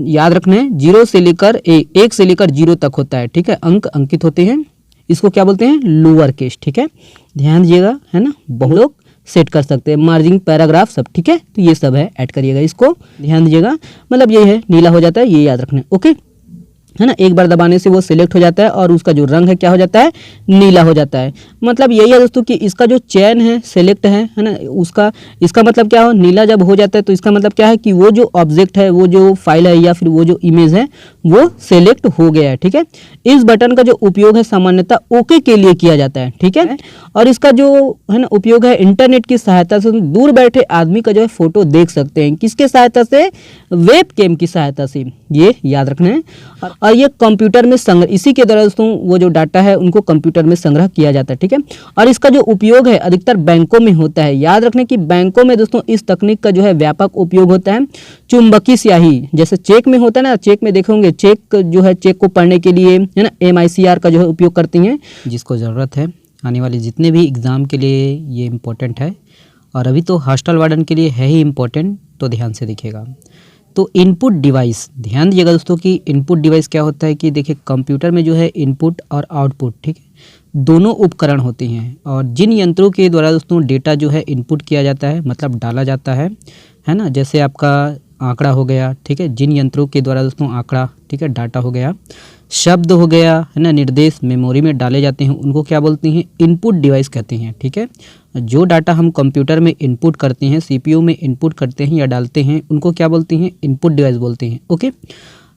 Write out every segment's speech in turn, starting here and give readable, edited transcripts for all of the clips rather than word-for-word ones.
याद रखना है 0 से लेकर 1 से लेकर 0 तक होता है, ठीक है, अंक अंकित होते हैं, इसको क्या बोलते हैं, लोअर केस, ठीक है, ध्यान दीजिएगा, है ना, बहुत लोग सेट कर सकते हैं, मार्जिन पैराग्राफ सब, ठीक है, तो ये सब है, ऐड करिएगा इसको, ध्यान दीजिएगा, मतलब ये है नीला हो जाता है, ये याद रखना है, ओके, है ना, एक बार दबाने से वो सिलेक्ट हो जाता है और उसका जो रंग है क्या हो जाता है, नीला हो जाता है। मतलब यही है दोस्तों कि इसका जो चयन है, सेलेक्ट है ना, उसका इसका मतलब क्या हो, नीला जब हो जाता है तो इसका मतलब क्या है कि वो जो ऑब्जेक्ट है, वो जो फाइल है या फिर वो जो इमेज है वो सेलेक्ट हो गया है, ठीक है। इस बटन का जो उपयोग है सामान्यतः ओके के लिए किया जाता है, ठीक है, और इसका जो है ना उपयोग है इंटरनेट की सहायता से दूर बैठे आदमी का जो है फोटो देख सकते हैं, किसके सहायता से, वेब कैम की सहायता से, ये याद रखना है। और ये कंप्यूटर में संग्रह, इसी के द्वारा दोस्तों वो जो डाटा है उनको कंप्यूटर में संग्रह किया जाता है, ठीक है। और इसका जो उपयोग है अधिकतर बैंकों में होता है, याद रखने कि बैंकों में दोस्तों इस तकनीक का जो है व्यापक उपयोग होता है। चुंबकीय स्याही जैसे चेक में होता है ना, चेक में देखे होंगे, चेक जो है चेक को पढ़ने के लिए है ना MICR का जो है उपयोग करती हैं, जिसको ज़रूरत है आने वाले जितने भी एग्ज़ाम के लिए ये इम्पोर्टेंट है, और अभी तो हॉस्टल वार्डन के लिए है ही इम्पोर्टेंट, तो ध्यान से देखिएगा। तो इनपुट डिवाइस, ध्यान दीजिएगा दोस्तों कि इनपुट डिवाइस क्या होता है कि देखिए कंप्यूटर में जो है इनपुट और आउटपुट, ठीक है, दोनों उपकरण होते हैं, और जिन यंत्रों के द्वारा दोस्तों डेटा जो है इनपुट किया जाता है, मतलब डाला जाता है ना, जैसे आपका आंकड़ा हो गया, ठीक है, जिन यंत्रों के द्वारा दोस्तों आंकड़ा, ठीक है, डाटा हो गया, शब्द हो गया, है ना, निर्देश मेमोरी में डाले जाते हैं, उनको क्या बोलते हैं, इनपुट डिवाइस कहते हैं, ठीक है। जो डाटा हम कंप्यूटर में इनपुट करते हैं, CPU में इनपुट करते हैं या डालते हैं, उनको क्या बोलते हैं, इनपुट डिवाइस बोलते हैं, ओके।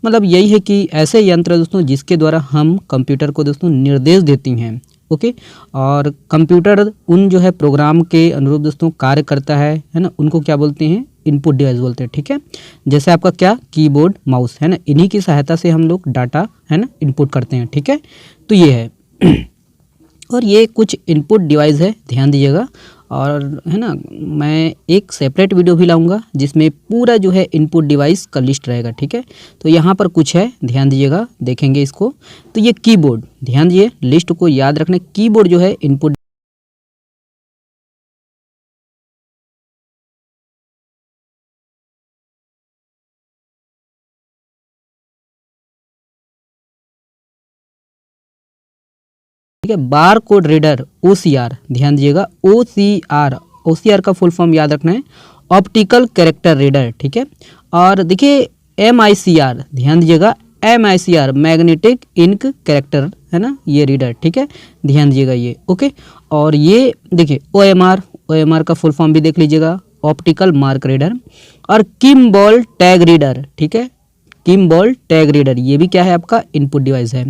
मतलब यही है कि ऐसे यंत्र दोस्तों जिसके द्वारा हम कंप्यूटर को दोस्तों निर्देश देती हैं, ओके, और कंप्यूटर उन जो है प्रोग्राम के अनुरूप दोस्तों कार्य करता है ना, उनको क्या बोलते हैं, इनपुट डिवाइस बोलते हैं, ठीक है। जैसे आपका क्या, कीबोर्ड, माउस, है ना, इन्हीं की सहायता से हम लोग डाटा, है ना, इनपुट करते हैं, ठीक है, तो ये है और ये कुछ इनपुट डिवाइस है, ध्यान दीजिएगा, और है ना मैं एक सेपरेट वीडियो भी लाऊंगा जिसमें पूरा जो है इनपुट डिवाइस का लिस्ट रहेगा, ठीक है। तो यहाँ पर कुछ है, ध्यान दीजिएगा, देखेंगे इसको। तो ये कीबोर्ड, ध्यान दीजिए, लिस्ट को याद रखना, कीबोर्ड जो है इनपुट ठीक है। बार कोड रीडर OCR, ध्यान दीजिएगा, OCR का फुल फॉर्म याद रखना है, ऑप्टिकल कैरेक्टर रीडर, ठीक है। और देखिए MICR, ध्यान दीजिएगा, MICR मैग्नेटिक इंक कैरेक्टर, है ना, ये रीडर, ठीक है, ध्यान दीजिएगा ये, ओके। और ये देखिए OMR का फुल फॉर्म भी देख लीजिएगा, ऑप्टिकल मार्क रीडर। और किम्बॉल टैग रीडर, ठीक है, किम्बॉल टैग रीडर, ये भी क्या है, आपका इनपुट डिवाइस है।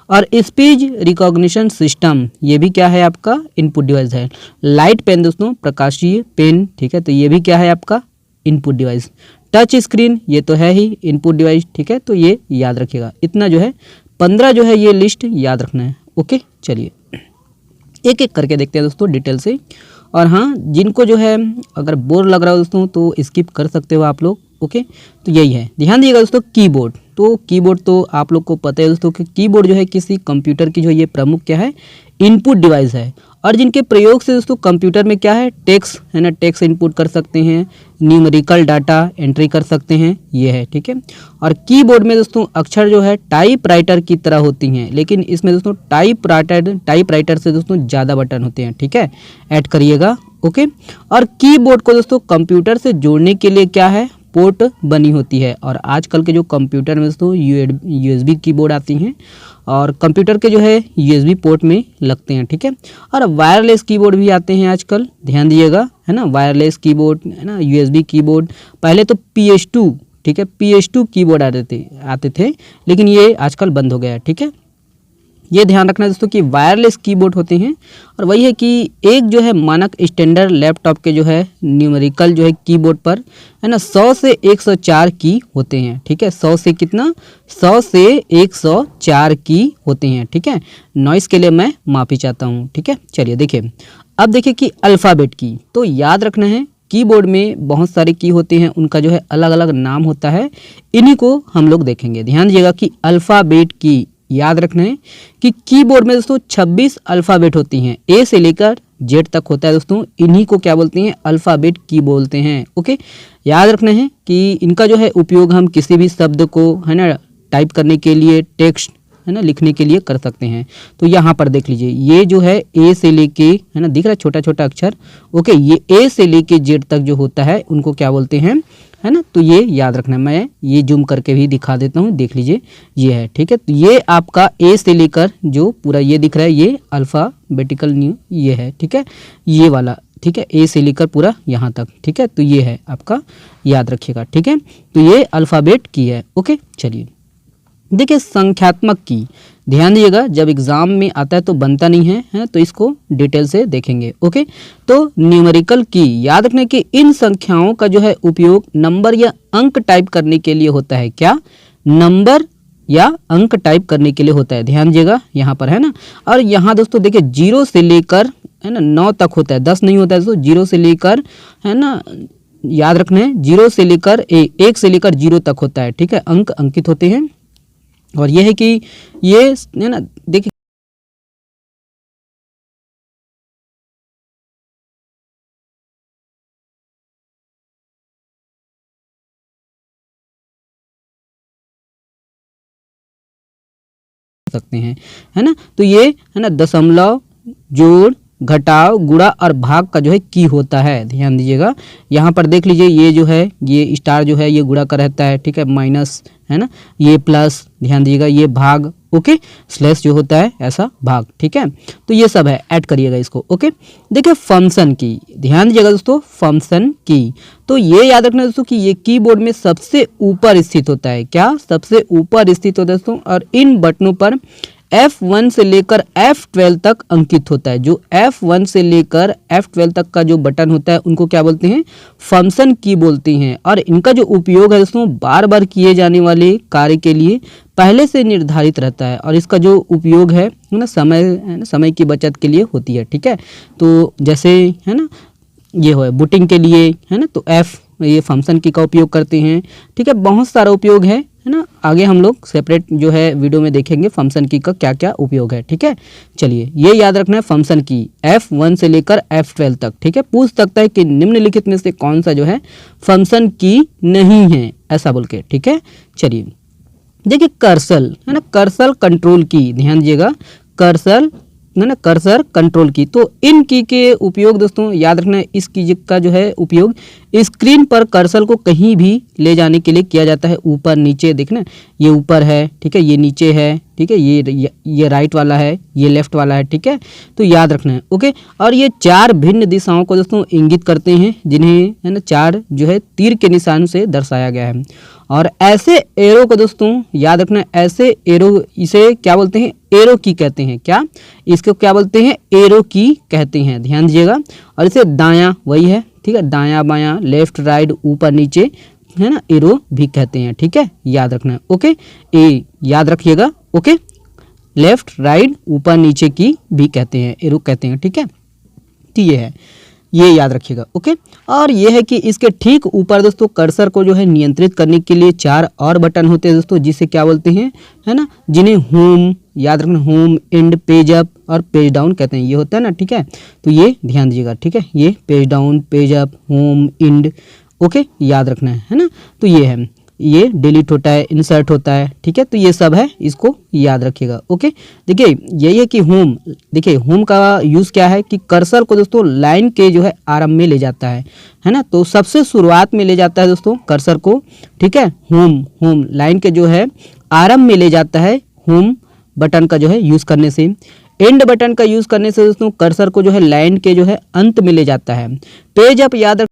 और स्पीच रिकॉग्निशन सिस्टम, ये भी क्या है, आपका इनपुट डिवाइस है। लाइट पेन दोस्तों, प्रकाशीय पेन, ठीक है, तो ये भी क्या है, आपका इनपुट डिवाइस। टच स्क्रीन, ये तो है ही इनपुट डिवाइस, ठीक है, तो ये याद रखिएगा। इतना जो है 15 जो है ये लिस्ट याद रखना है, ओके। चलिए एक एक करके देखते हैं दोस्तों डिटेल से। और हाँ, जिनको जो है अगर बोर लग रहा हो दोस्तों तो स्किप कर सकते हो आप लोग, ओके। तो यही है, ध्यान दीजिएगा दोस्तों। कीबोर्ड, तो कीबोर्ड तो आप लोग को पता है दोस्तों कि कीबोर्ड जो है किसी कंप्यूटर की जो ये प्रमुख क्या है, इनपुट डिवाइस है, और जिनके प्रयोग से दोस्तों कंप्यूटर में क्या है, टेक्स्ट, है ना, टेक्स्ट इनपुट कर सकते हैं, न्यूमेरिकल डाटा एंट्री कर सकते हैं, ये है, ठीक है। और कीबोर्ड में दोस्तों अक्षर जो है टाइपराइटर की तरह होती हैं, लेकिन इसमें दोस्तों टाइपराइटर से दोस्तों ज़्यादा बटन होते हैं, ठीक है, ऐड करिएगा, ओके। और कीबोर्ड को दोस्तों कंप्यूटर से जोड़ने के लिए क्या है, पोर्ट बनी होती है। और आजकल के जो कंप्यूटर में दोस्तों USB कीबोर्ड आती हैं, और कंप्यूटर के जो है USB पोर्ट में लगते हैं, ठीक है। और वायरलेस कीबोर्ड भी आते हैं आजकल, ध्यान दीजिएगा, है ना, वायरलेस कीबोर्ड, है ना, USB कीबोर्ड। पहले तो PS2, ठीक है, PS2 कीबोर्ड आते थे, लेकिन ये आजकल बंद हो गया है, ठीक है। ये ध्यान रखना दोस्तों कि वायरलेस कीबोर्ड होते हैं। और वही है कि एक जो है मानक स्टैंडर्ड लैपटॉप के जो है न्यूमेरिकल जो है कीबोर्ड पर, है ना, 100 से 104 की होते हैं, ठीक है। 100 से कितना, 100 से 104 की होते हैं, ठीक है। नॉइस के लिए मैं माफ़ी चाहता हूँ, ठीक है। चलिए देखिए, अब देखिए कि अल्फ़ाबेट की, तो याद रखना है कीबोर्ड में बहुत सारे की होते हैं, उनका जो है अलग अलग नाम होता है, इन्हीं को हम लोग देखेंगे। ध्यान दीजिएगा कि अल्फ़ाबेट की याद रखना है कि कीबोर्ड में दोस्तों 26 अल्फ़ाबेट होती हैं, A से लेकर जेड तक होता है दोस्तों, इन्हीं को क्या बोलते हैं, अल्फ़ाबेट की बोलते हैं। ओके, याद रखना है कि इनका जो है उपयोग हम किसी भी शब्द को, है ना, टाइप करने के लिए, टेक्स्ट, है ना, लिखने के लिए कर सकते हैं। तो यहाँ पर देख लीजिए, ये जो है ए से लेके, है ना, दिख रहा है छोटा छोटा अक्षर। ओके, ये ए से लेके जेड तक जो होता है उनको क्या बोलते हैं, है ना। तो ये याद रखना है, मैं ये जूम करके भी दिखा देता हूँ, देख लीजिए ये है, ठीक है। तो ये आपका ए से लेकर जो पूरा ये दिख रहा है, ये अल्फ़ाबेटिकल न्यू ये है, ठीक है, ये वाला, ठीक है, ए से लेकर पूरा यहाँ तक, ठीक है। तो ये है आपका, याद रखिएगा, ठीक है। तो ये अल्फ़ाबेट की है। ओके, चलिए देखिए संख्यात्मक की, ध्यान दीजिएगा, जब एग्जाम में आता है तो बनता नहीं है, तो इसको डिटेल से देखेंगे। ओके, तो न्यूमेरिकल की, याद रखने कि इन संख्याओं का जो है उपयोग नंबर या अंक टाइप करने के लिए होता है। क्या, नंबर या अंक टाइप करने के लिए होता है, ध्यान दीजिएगा यहाँ पर, है ना। और यहाँ दोस्तों देखिए 0 से लेकर, है ना, 9 तक होता है, 10 नहीं होता है दोस्तों, 0 से लेकर, है ना, याद रखना है 0 से लेकर 1 से लेकर 0 तक होता है, ठीक है, अंक अंकित होते हैं। और ये है कि ये, है ना, देखिए सकते हैं, है ना। तो ये, है ना, दशमलव, जोड़, घटाव, गुणा और भाग का जो है की होता है, ध्यान दीजिएगा। यहाँ पर देख लीजिए, ये जो है, ये स्टार जो है ये गुणा का रहता है, ठीक है, माइनस, है ना, ये प्लस, ध्यान दीजिएगा, ये भाग, ओके, स्लैश जो होता है ऐसा भाग, ठीक है। तो ये सब है, ऐड करिएगा इसको। ओके, देखिए फंक्शन की, ध्यान दीजिएगा दोस्तों, फंक्शन की, तो ये याद रखना दोस्तों कि ये कीबोर्ड में सबसे ऊपर स्थित होता है। क्या, सबसे ऊपर स्थित होता है दोस्तों, और इन बटनों पर F1 से लेकर F12 तक अंकित होता है। जो F1 से लेकर F12 तक का जो बटन होता है उनको क्या बोलते हैं, फंक्शन की बोलते हैं। और इनका जो उपयोग है दोस्तों बार बार किए जाने वाले कार्य के लिए पहले से निर्धारित रहता है, और इसका जो उपयोग है ना, समय, है ना, समय की बचत के लिए होती है, ठीक है। तो जैसे, है ना, ये हो बूटिंग के लिए, है ना, तो F ये फंक्शन की का उपयोग करते हैं, ठीक है। बहुत सारा उपयोग है ना, आगे हम लोग सेपरेट जो है वीडियो में देखेंगे फंक्शन की का क्या क्या उपयोग है, ठीक है। चलिए ये याद रखना है, फंक्शन की F1 से लेकर F12 तक, ठीक है। पूछ सकता है कि निम्नलिखित में से कौन सा जो है फंक्शन की नहीं है, ऐसा बोल के, ठीक है। चलिए देखिए कर्सर, है ना, कर्सर कंट्रोल की, ध्यान दीजिएगा, कर्सर, है ना, कर्सर कंट्रोल की। तो इन की के उपयोग दोस्तों याद रखना है, इस की का जो है उपयोग स्क्रीन पर कर्सर को कहीं भी ले जाने के लिए किया जाता है। ऊपर नीचे देखना, ये ऊपर है, ठीक है, ये नीचे है, ठीक है, ये राइट वाला है, ये लेफ्ट वाला है, ठीक है। तो याद रखना है। ओके, और ये 4 भिन्न दिशाओं को दोस्तों इंगित करते हैं, जिन्हें, है ना, 4 जो है तीर के निशान से दर्शाया गया है। और ऐसे एरो को दोस्तों याद रखना है, ऐसे एरो, इसे क्या बोलते हैं, एरो की कहते हैं। क्या, इसको क्या बोलते हैं, एरो की कहते हैं, ध्यान दीजिएगा। और इसे दायां, वही है, ठीक है, दायां बायां, लेफ्ट राइट, ऊपर नीचे, है ना, एरो भी कहते हैं, ठीक है, याद रखना है। ओके, ए याद रखिएगा। ओके, लेफ्ट राइट ऊपर नीचे की भी कहते हैं, एरो कहते हैं, ठीक है। तो ये है, ये याद रखिएगा। ओके, और ये है कि इसके ठीक ऊपर दोस्तों कर्सर को जो है नियंत्रित करने के लिए 4 और बटन होते हैं दोस्तों, जिसे क्या बोलते हैं, है ना, जिन्हें होम, याद रखना, होम, एंड, पेज अप और पेज डाउन कहते हैं, ये होता है ना, ठीक है। तो ये ध्यान दीजिएगा, ठीक है, ये page down, page up, home, and, okay, याद रखना है ना। तो ये है, ये डिलीट होता है, इंसर्ट होता है, ठीक है। तो ये सब है, इसको याद रखिएगा। ओके, देखिए यही है कि होम, देखिए होम का यूज़ क्या है कि कर्सर को दोस्तों लाइन के जो है आरंभ में ले जाता है ना। तो सबसे शुरुआत में ले जाता है दोस्तों कर्सर को, ठीक है, होम लाइन के जो है आरंभ में ले जाता है, होम बटन का जो है यूज़ करने से। एंड बटन का यूज़ करने से दोस्तों कर्सर को जो है लाइन के जो है अंत में ले जाता है। पेज अप याद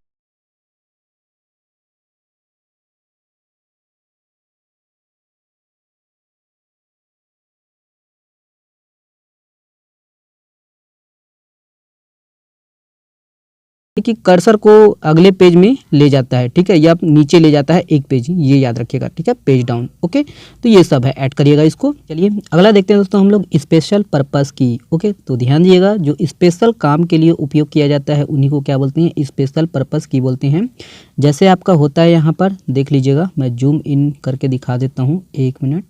कि कर्सर को अगले पेज में ले जाता है, ठीक है, या नीचे ले जाता है एक पेज, ये याद रखिएगा, ठीक है, पेज डाउन। ओके, तो ये सब है, ऐड करिएगा इसको। चलिए अगला देखते हैं दोस्तों हम लोग स्पेशल पर्पस की। ओके, तो ध्यान दीजिएगा, जो स्पेशल काम के लिए उपयोग किया जाता है उन्हीं को क्या बोलते हैं, स्पेशल पर्पस की बोलते हैं। जैसे आपका होता है यहाँ पर देख लीजिएगा, मैं जूम इन करके दिखा देता हूँ, 1 मिनट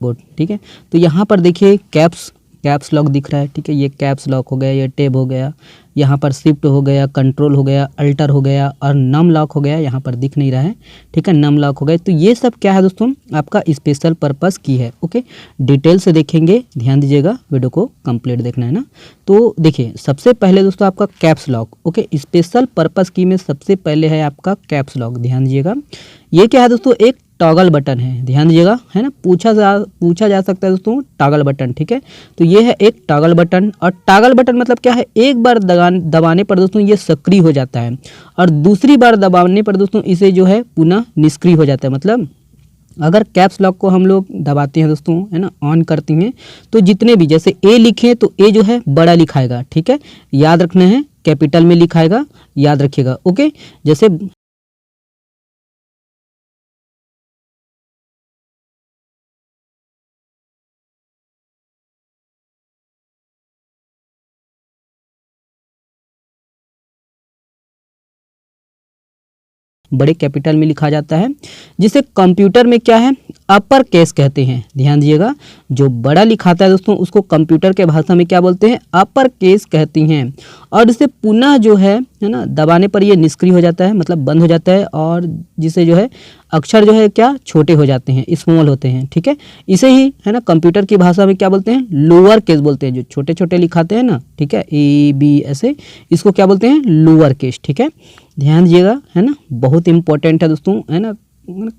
बोर्ड, ठीक है। तो यहाँ पर देखिए कैप्स कैप्स लॉक दिख रहा है, ठीक है, ये कैप्स लॉक हो गया, ये टैब हो गया, यहाँ पर शिफ्ट हो गया, कंट्रोल हो गया, अल्टर हो गया और नम लॉक हो गया, यहाँ पर दिख नहीं रहा है, ठीक है, नम लॉक हो गया। तो ये सब क्या है दोस्तों, आपका स्पेशल पर्पस की है। ओके, डिटेल से देखेंगे, ध्यान दीजिएगा, वीडियो को कंप्लीट देखना है ना। तो देखिए सबसे पहले दोस्तों आपका caps lock. Okay, special purpose की में सबसे पहले है आपका कैप्स लॉक, ध्यान दीजिएगा। ये क्या है दोस्तों, एक टॉगल बटन है, ध्यान दीजिएगा, है ना, पूछा जा सकता है दोस्तों टॉगल बटन, ठीक है। तो ये है एक टॉगल बटन, और टॉगल बटन मतलब क्या है, एक बार दबाने पर दोस्तों ये सक्रिय हो जाता है और दूसरी बार दबाने पर दोस्तों इसे जो है पुनः निष्क्रिय हो जाता है। मतलब अगर कैप्स लॉक को हम लोग दबाते हैं दोस्तों, है ना, ऑन करते हैं, तो जितने भी जैसे ए लिखे तो ए जो है बड़ा लिखाएगा, ठीक है, याद रखना है, कैपिटल में लिखाएगा, याद रखिएगा। ओके, जैसे बड़े कैपिटल में लिखा जाता है, जिसे कंप्यूटर में क्या है, अपर केस कहते हैं, ध्यान दीजिएगा। जो बड़ा लिखाता है दोस्तों उसको कंप्यूटर के भाषा में क्या बोलते हैं, अपर केस कहती हैं। और इसे पुनः जो है ना, दबाने पर ये निष्क्रिय हो जाता है, मतलब बंद हो जाता है, और जिसे जो है अक्षर जो है क्या, छोटे हो जाते हैं, स्मॉल होते हैं, ठीक है। इसे ही है ना कंप्यूटर की भाषा में क्या बोलते हैं, लोअर केस बोलते हैं, जो छोटे छोटे लिखाते हैं ना, ठीक है, ए बी ऐसे, इसको क्या बोलते हैं, लोअर केस, ठीक है, ध्यान दीजिएगा, है ना, बहुत इंपॉर्टेंट है दोस्तों, है ना,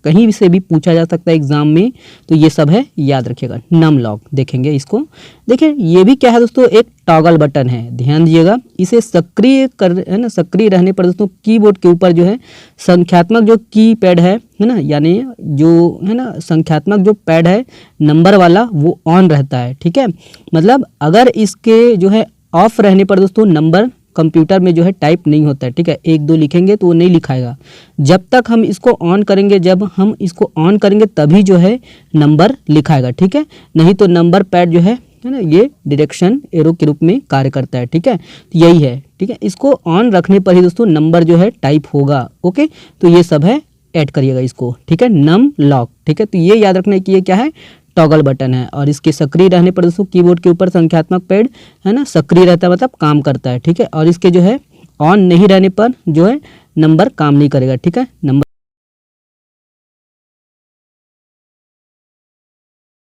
कहीं से भी पूछा जा सकता है एग्जाम में, तो ये सब है, याद रखिएगा। नम लॉक देखेंगे इसको, देखिए ये भी क्या है दोस्तों, एक टॉगल बटन है, ध्यान दीजिएगा। इसे सक्रिय कर, है ना, सक्रिय रहने पर दोस्तों कीबोर्ड के ऊपर जो है संख्यात्मक जो की पैड है ना, यानी जो है ना संख्यात्मक जो पैड है नंबर वाला, वो ऑन रहता है, ठीक है। मतलब अगर इसके जो है ऑफ रहने पर दोस्तों नंबर कंप्यूटर में जो है टाइप नहीं होता है, ठीक है, 1 2 लिखेंगे तो वो नहीं लिखाएगा। जब तक हम इसको ऑन करेंगे, जब हम इसको ऑन करेंगे तभी जो है नंबर लिखाएगा, ठीक है, नहीं तो नंबर पैड जो है ना, ये डायरेक्शन एरो के रूप में कार्य करता है, ठीक है, तो यही है, ठीक है। इसको ऑन रखने पर ही दोस्तों नंबर जो है टाइप होगा। ओके, तो ये सब है, ऐड करिएगा इसको, ठीक है, नम लॉक, ठीक है। तो ये याद रखना है कि ये क्या है, टॉगल बटन है, और इसके सक्रिय रहने पर दोस्तों कीबोर्ड के ऊपर संख्यात्मक पैड है ना सक्रिय रहता है, मतलब काम करता है, ठीक है। और इसके जो है ऑन नहीं रहने पर जो है नंबर काम नहीं करेगा, ठीक है। नंबर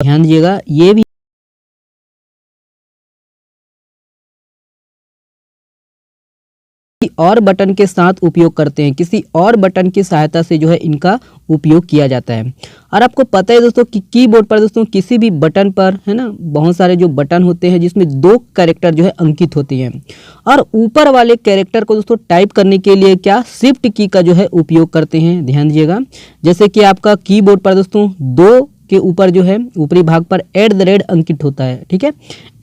ध्यान दीजिएगा, ये भी और बटन के साथ उपयोग करते हैं, किसी और बटन की सहायता से जो है इनका उपयोग किया जाता है। और आपको पता है दोस्तों कि कीबोर्ड पर दोस्तों किसी भी बटन पर है ना बहुत सारे जो बटन होते हैं जिसमें 2 कैरेक्टर जो है अंकित होते हैं, और ऊपर वाले कैरेक्टर को दोस्तों टाइप करने के लिए क्या, शिफ्ट की का जो है उपयोग करते हैं, ध्यान दीजिएगा। जैसे कि आपका कीबोर्ड पर दोस्तों 2 के ऊपर जो है ऊपरी भाग पर @ अंकित होता है, ठीक है,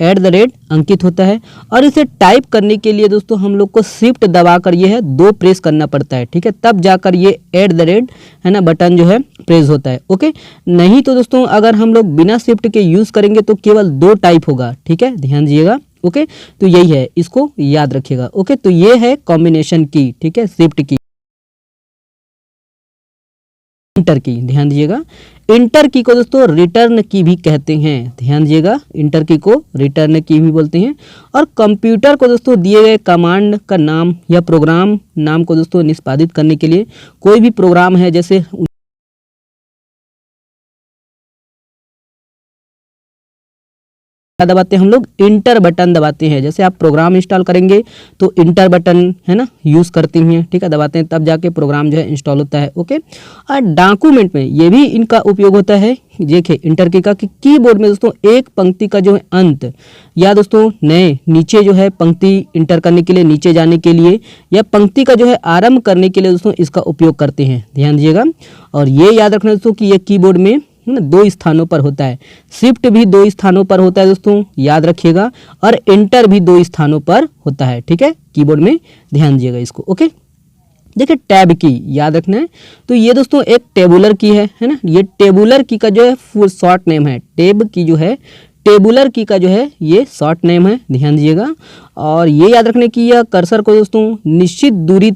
@ अंकित होता है, और इसे टाइप करने के लिए दोस्तों हम लोग को शिफ्ट दबाकर ये है 2 प्रेस करना पड़ता है, ठीक है, तब जाकर ये @ है ना बटन जो है प्रेस होता है। ओके, नहीं तो दोस्तों अगर हम लोग बिना शिफ्ट के यूज करेंगे तो केवल 2 टाइप होगा, ठीक है, ध्यान दीजिएगा। ओके, तो यही है, इसको याद रखिएगा। ओके, तो ये है कॉम्बिनेशन की, ठीक है, शिफ्ट की, इंटर की, ध्यान दीजिएगा। इंटर की को दोस्तों रिटर्न की भी कहते हैं, ध्यान दीजिएगा, इंटर की को रिटर्न की भी बोलते हैं। और कंप्यूटर को दोस्तों दिए गए कमांड का नाम या प्रोग्राम नाम को दोस्तों निष्पादित करने के लिए, कोई भी प्रोग्राम है जैसे क्या दबाते हैं हम लोग, इंटर बटन दबाते हैं। जैसे आप प्रोग्राम इंस्टॉल करेंगे तो इंटर बटन है ना यूज़ करती हैं, ठीक है, दबाते हैं, तब जाके प्रोग्राम जो है इंस्टॉल होता है। ओके, और डॉक्यूमेंट में ये भी इनका उपयोग होता है। देखिए इंटर की का कि कीबोर्ड में दोस्तों एक पंक्ति का जो है अंत, या दोस्तों नए नीचे जो है पंक्ति इंटर करने के लिए, नीचे जाने के लिए, या पंक्ति का जो है आरंभ करने के लिए दोस्तों इसका उपयोग करते हैं, ध्यान दीजिएगा। और ये याद रखना दोस्तों कि ये कीबोर्ड में 2 स्थानों पर होता है, शिफ्ट भी 2 स्थानों पर होता है दोस्तों, याद रखिएगा, और एंटर भी 2 स्थानों पर होता है, ठीक है, कीबोर्ड में, ध्यान दीजिएगा इसको। ओके, देखिए टैब की याद रखना है, तो ये दोस्तों एक टेबुलर की है ना, ये टेबुलर की का जो है फुल शॉर्ट नेम है, टैब की जो है टेबुलर की का जो है ये शॉर्ट नेम है, ध्यान दीजिएगा। और ये याद रखने की यह कर्सर को दोस्तों निश्चित दूरी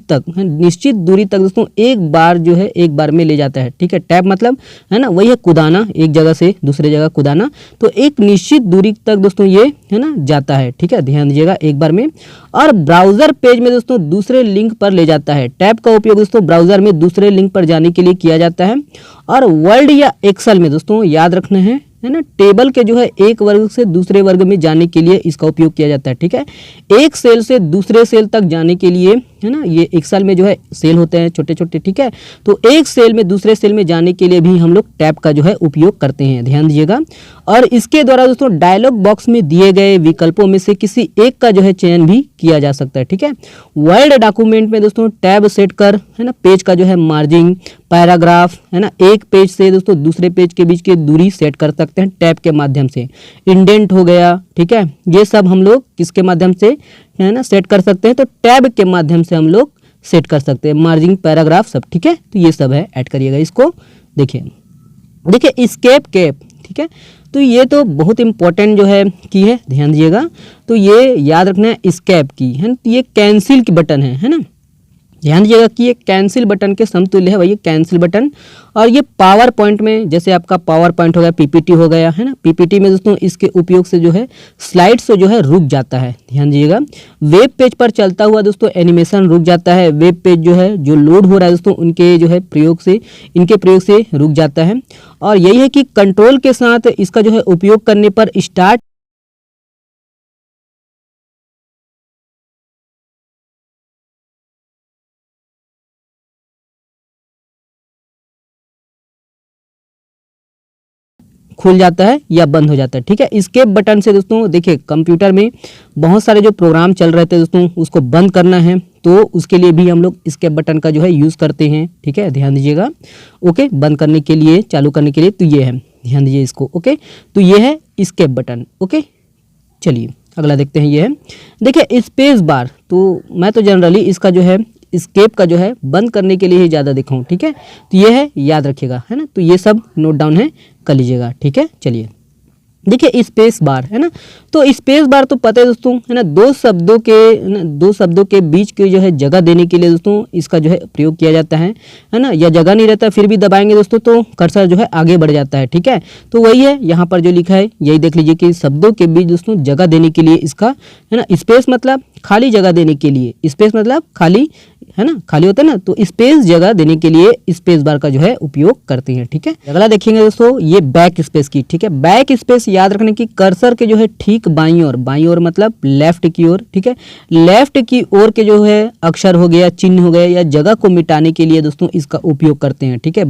तक दोस्तों एक बार जो है एक बार में ले जाता है, ठीक है। टैप मतलब है ना वही है कूदाना, एक जगह से दूसरे जगह कूदाना, तो एक निश्चित दूरी तक दोस्तों ये है ना जाता है, ठीक है, ध्यान दीजिएगा एक बार में। और ब्राउजर पेज में दोस्तों दूसरे लिंक पर ले जाता है। टैप का उपयोग दोस्तों ब्राउजर में दूसरे लिंक पर जाने के लिए किया जाता है। और वर्ड या एक्सेल में दोस्तों याद रखना है ना, टेबल के जो है एक वर्ग से दूसरे वर्ग में जाने के लिए इसका उपयोग किया जाता है, ठीक है। एक सेल से दूसरे सेल तक जाने के लिए है ना, ये एक्सेल में जो है सेल होते हैं छोटे छोटे, ठीक है। तो एक सेल में दूसरे सेल में जाने के लिए भी हम लोग टैब का जो है उपयोग करते हैं, ध्यान दीजिएगा। और इसके द्वारा दोस्तों डायलॉग बॉक्स में दिए गए विकल्पों में से किसी एक का जो है चयन भी किया जा सकता है, ठीक है। वर्ड डॉक्यूमेंट में दोस्तों टैब सेट कर है ना पेज का जो है मार्जिन, पैराग्राफ है ना, एक पेज से दोस्तों दूसरे पेज के बीच की दूरी सेट कर सकते हैं टैब के माध्यम से। इंडेंट हो गया, ठीक है, ये सब हम लोग किसके माध्यम से है ना सेट कर सकते हैं, तो टैब के माध्यम से हम लोग सेट कर सकते हैं। मार्जिन, पैराग्राफ सब, ठीक है, तो ये सब है, ऐड करिएगा इसको। देखिए एस्केप कैप, ठीक है, तो ये तो बहुत इंपॉर्टेंट जो है की है, ध्यान दीजिएगा। तो ये याद रखना है एस्केप की है ना, तो ये कैंसिल की बटन है ना, ध्यान दीजिएगा कि ये कैंसिल बटन के समतुल्य है भाई, ये कैंसिल बटन। और ये पावर पॉइंट में, जैसे आपका पावर पॉइंट हो गया, पीपीटी हो गया है ना, पीपीटी में दोस्तों इसके उपयोग से जो है स्लाइड्स जो है रुक जाता है, ध्यान दीजिएगा। वेब पेज पर चलता हुआ दोस्तों एनिमेशन रुक जाता है। वेब पेज जो है जो लोड हो रहा है दोस्तों इनके प्रयोग से रुक जाता है। और यही है कि कंट्रोल के साथ इसका जो है उपयोग करने पर स्टार्ट खुल जाता है या बंद हो जाता है, ठीक है। एस्केप बटन से दोस्तों देखिए कंप्यूटर में बहुत सारे जो प्रोग्राम चल रहे थे दोस्तों उसको बंद करना है तो उसके लिए भी हम लोग एस्केप बटन का जो है यूज़ करते हैं, ठीक है, ध्यान दीजिएगा। ओके, बंद करने के लिए, चालू करने के लिए, तो ये है, ध्यान दीजिए इसको। ओके, तो ये है एस्केप बटन। ओके, चलिए अगला देखते हैं। ये है देखिए स्पेस बार, तो मैं तो जनरली इसका जो है एस्केप का जो है बंद करने के लिए ही ज़्यादा देखा हूँ, ठीक है। तो ये है, याद रखिएगा है ना, तो ये सब नोट डाउन है, कर लीजिएगा, ठीक है। चलिए देखिए स्पेस बार है ना, तो स्पेस बार तो पता है दोस्तों है ना, दो शब्दों के बीच की जो है जगह देने के लिए दोस्तों इसका जो है प्रयोग किया जाता है ना। या जगह नहीं रहता फिर भी दबाएंगे दोस्तों तो कर्सर जो है आगे बढ़ जाता है, ठीक है। तो वही है यहाँ पर जो लिखा है, यही देख लीजिए कि शब्दों के बीच दोस्तों जगह देने के लिए इसका है ना, स्पेस मतलब खाली जगह देने के लिए, स्पेस मतलब खाली है ना, खाली होता है ना, तो स्पेस जगह देने के लिए स्पेस बार का जो है उपयोग करते हैं, ठीक है। अगला देखेंगे दोस्तों ये बैक स्पेस की, ठीक है। बैक स्पेस याद रखने की कर्सर के जो है ठीक बाईं ओर मतलब लेफ्ट की ओर, ठीक है, लेफ्ट की ओर के जो है अक्षर हो गया, चिन्ह हो गया या जगह को मिटाने के लिए दोस्तों इसका उपयोग करते हैं, ठीक है।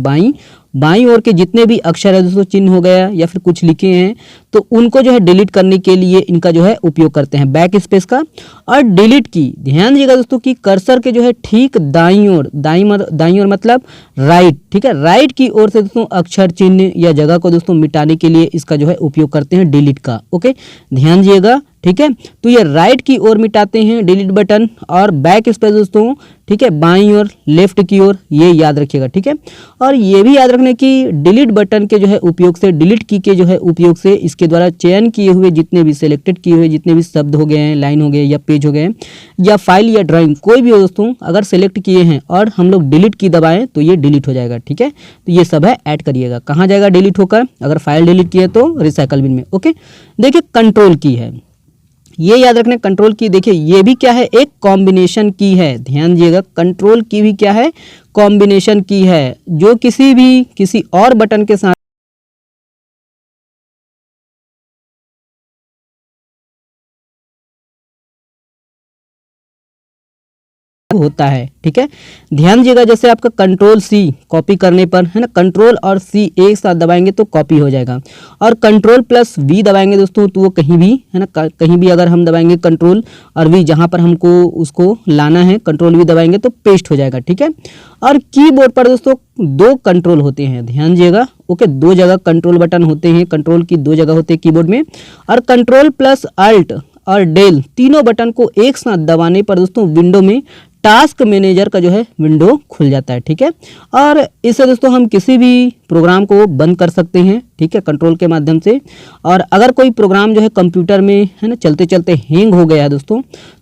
बाईं ओर के जितने भी अक्षर है दोस्तों, चिन्ह हो गया या फिर कुछ लिखे हैं तो उनको जो है डिलीट करने के लिए इनका जो है उपयोग करते हैं बैक स्पेस का। और डिलीट की ध्यान दीजिएगा दोस्तों कि कर्सर के जो है ठीक दाईं ओर मतलब राइट, ठीक है, राइट की ओर से दोस्तों अक्षर, चिन्ह या जगह को दोस्तों मिटाने के लिए इसका जो है उपयोग करते हैं डिलीट का। ओके, ध्यान दीजिएगा, ठीक है। तो ये राइट की ओर मिटाते हैं डिलीट बटन, और बैक स्पेस दोस्तों ठीक है बाईं ओर, लेफ्ट की ओर, ये याद रखिएगा, ठीक है। और ये भी याद रखने की डिलीट बटन के जो है उपयोग से, डिलीट की के जो है उपयोग से इसके द्वारा चयन किए हुए जितने भी सेलेक्टेड किए हुए जितने भी शब्द हो गए हैं, लाइन हो गए या पेज हो गए या फाइल या ड्राइंग कोई भी हो दोस्तों, अगर सेलेक्ट किए हैं और हम लोग डिलीट की दबाएं तो ये डिलीट हो जाएगा, ठीक है। तो ये सब है, ऐड करिएगा। कहाँ जाएगा डिलीट होकर, अगर फाइल डिलीट किए तो रिसाइकल बिन में। ओके, देखिए कंट्रोल की है, ये याद रखना कंट्रोल की। देखिए ये भी क्या है, एक कॉम्बिनेशन की है, ध्यान दीजिएगा। कंट्रोल की भी क्या है, कॉम्बिनेशन की है, जो किसी और बटन के साथ होता है, ठीक है। ध्यान दीजिएगा जैसे आपका कंट्रोल सी कॉपी करने पर है ना, कंट्रोल और सी एक साथ दबाएंगे तो कॉपी हो जाएगा, और कंट्रोल प्लस वी दबाएंगे दोस्तों तो वो कहीं भी है ना, कहीं भी अगर हम दबाएंगे कंट्रोल और वी, जहां पर हमको उसको लाना है कंट्रोल वी दबाएंगे तो पेस्ट हो जाएगा, ठीक है। और कीबोर्ड पर दोस्तों दो कंट्रोल होते हैं, ध्यान दीजिएगा। ओके, दो जगह कंट्रोल बटन होते हैं, कंट्रोल की दो जगह होते हैं कीबोर्ड में, और कंट्रोल प्लस अल्ट और डेल तीनों बटन को एक साथ दबाने पर दोस्तों विंडो में टास्क मैनेजर का जो है विंडो खुल जाता है। ठीक है, और इससे दोस्तों हम किसी भी प्रोग्राम को बंद कर सकते हैं, ठीक है, कंट्रोल के माध्यम से। और अगर कोई प्रोग्राम जो है कंप्यूटर में है ना चलते चलते हैंग हो गया है दोस्तों,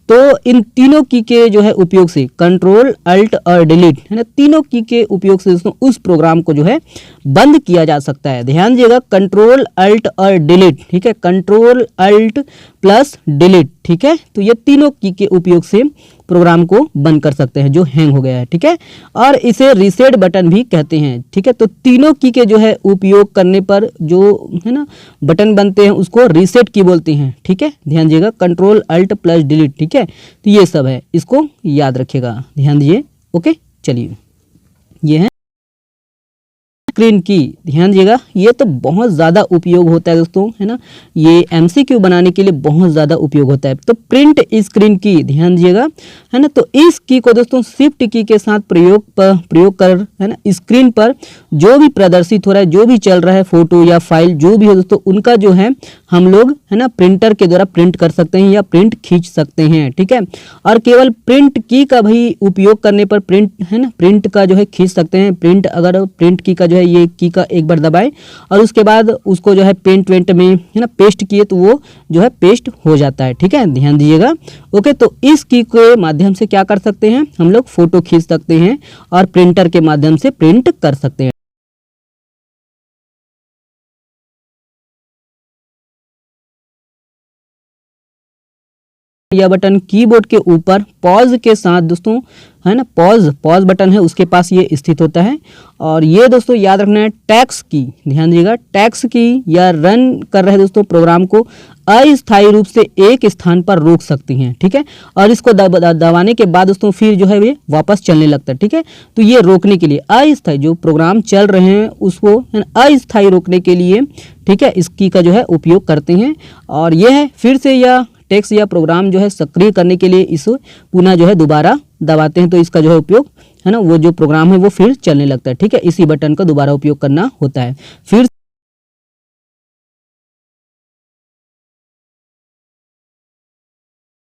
तो इन तीनों की के जो है उपयोग से, कंट्रोल अल्ट और डिलीट है ना, तीनों की के उपयोग से दोस्तों उस प्रोग्राम को जो है बंद किया जा सकता है। ध्यान दीजिएगा, कंट्रोल अल्ट और डिलीट, ठीक है, कंट्रोल अल्ट प्लस डिलीट, ठीक है, तो ये तीनों की के उपयोग से प्रोग्राम को बंद कर सकते हैं जो हैंग हो गया है। ठीक है, और इसे रीसेट बटन भी कहते हैं। ठीक है, तो तीनों की के जो है उपयोग करने पर जो है ना बटन बनते हैं उसको रीसेट की बोलते हैं। ठीक है, ध्यान दीजिएगा, कंट्रोल अल्ट प्लस डिलीट। ठीक है, तो ये सब है, इसको याद रखिएगा, ध्यान दीजिए। ओके, चलिए, ये है स्क्रीन की। ध्यान दीजिएगा, ये तो बहुत ज़्यादा उपयोग होता है दोस्तों, है ना, ये एमसीक्यू बनाने के लिए बहुत ज़्यादा उपयोग होता है। तो प्रिंट स्क्रीन की, ध्यान दीजिएगा, है ना, तो इस की को दोस्तों शिफ्ट की के साथ प्रयोग कर है ना स्क्रीन पर जो भी प्रदर्शित हो रहा है, जो भी चल रहा है, फोटो या फाइल जो भी हो दोस्तों, उनका जो है हम लोग है ना प्रिंटर के द्वारा प्रिंट कर सकते हैं या प्रिंट खींच सकते हैं। ठीक है, और केवल प्रिंट की का भी उपयोग करने पर प्रिंट है ना प्रिंट का जो है खींच सकते हैं। प्रिंट, अगर प्रिंट की का जो है ये की का एक बार दबाएं और उसके बाद उसको जो है पेंट वेंट में है ना पेस्ट किए तो वो जो है पेस्ट हो जाता है। ठीक है, ध्यान दीजिएगा। ओके, तो इस की के माध्यम से क्या कर सकते हैं हम लोग, फोटो खींच सकते हैं और प्रिंटर के माध्यम से प्रिंट कर सकते हैं। यह बटन कीबोर्ड के ऊपर पॉज के साथ दोस्तों है ना, पॉज बटन है उसके पास ये स्थित होता है। और ये दोस्तों याद रखना है, टैक्स की, ध्यान दीजिएगा, टैक्स की या रन कर रहे दोस्तों प्रोग्राम को अस्थायी रूप से एक स्थान पर रोक सकती हैं। ठीक है, और इसको दबाने के बाद दोस्तों फिर जो है ये वापस चलने लगता है। ठीक है, तो ये रोकने के लिए अस्थायी जो प्रोग्राम चल रहे हैं उसको अस्थायी रोकने के लिए, ठीक है, इस की का जो है उपयोग करते हैं। और यह है फिर से यह टेक्स्ट या प्रोग्राम जो है सक्रिय करने के लिए इस पुनः जो है दोबारा दबाते हैं तो इसका जो है उपयोग है ना वो जो प्रोग्राम है वो फिर चलने लगता है। ठीक है, इसी बटन का दोबारा उपयोग करना होता है। फिर